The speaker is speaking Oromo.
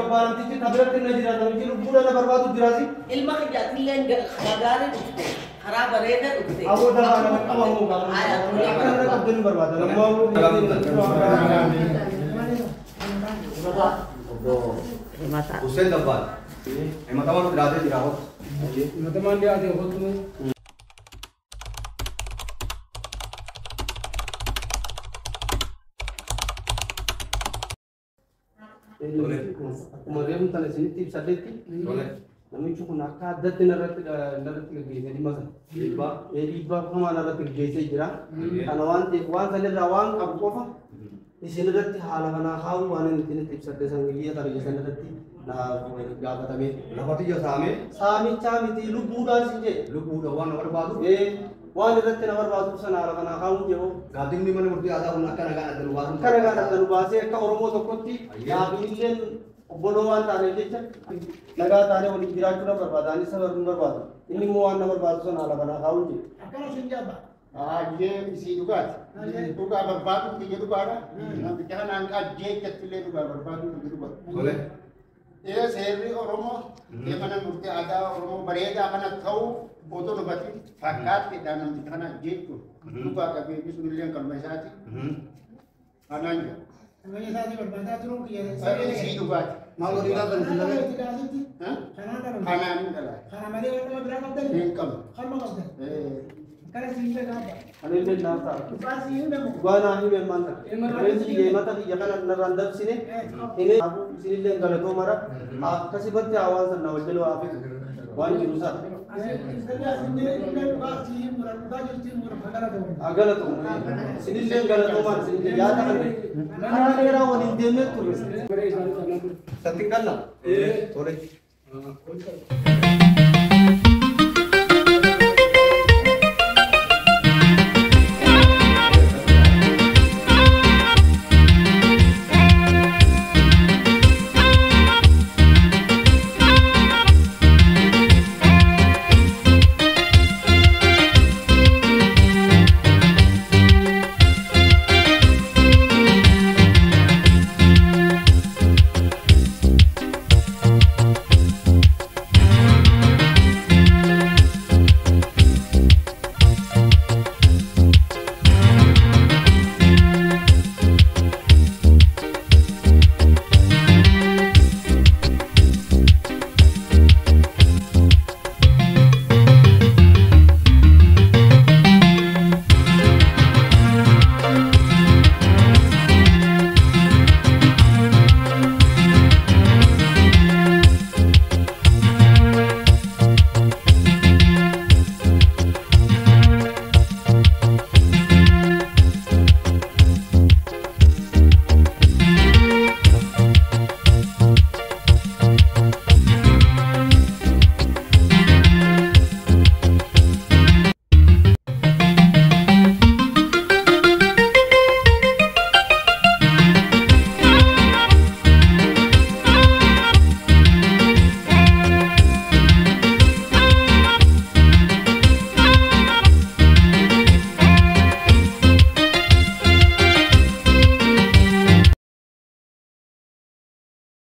barbaadam tichi tabratti na jira namni lubbuudha na barbaadu jiraasi ilma kiyaatilleen gagaare dhufte karaa bareeda dhufte awooda kana qabamu kana qabdani barbaada mata Hussein Dabbal mata mana berada di rawat teman dia ada waktu kemudian tanda sini tips sadeti boleh namni cukun akka addatti narratti geesse dhimma sana dhiibbaa kamaa narratti geesse jira kana waan ta'eef waan sanirraa waan qabu qofa isin irratti haala kanaa kaa'u waan inni ittiin ibsadde san biyya targe san irratti na gaafatame lafati ya same saamichaa miti lubbuudhaan si jee lubu wan nomor baru waan irratti na barbaadu sana haala kanaa kaa'u jedhu gading ni mana murti ada pun akan ada luar kana kana kan baasee akka oromoo tokkotti yaabinilleen obboloo waan taaneef jecha nagaa taanee waliin jiraachuu na barbaada anis sabaruu barbaada inni immoo waan na barbaadu sana haala kanaa kaa'u jedhu akkana sin jabba ye isi dhugaati dhugaa barbaadu biyya dhugaadha namticha kanaan ajjeechatti dhugaa barbaadu biyya dhugaa boleh seerri oromoo mana murtii aadaa oromoo bareedaa kana ta'u otoo dhufati fakkaattiidhaan namticha kana ajjeechu dhugaa qabeetti sunillee kalma isaati kanaan jira Namanya saya berbantah turun ke isi dhugaati malu di dalam Karena kanaan dhala karena mereka orang berangkat dari hin qabu kan mau kan karena sih kita apa anillee naaf ta'a pasti ini mau dhugaa naa himeen maanta reensi deemata biyya kana narraan dabsine himee isinillee galatoo mara akkasifatti hawaasa na wajjin waa fi waan jiru isaa galatoo isinillee galatoo mara isinillee yaada kana dheeraa waliin deemnee turre sattiin galla tole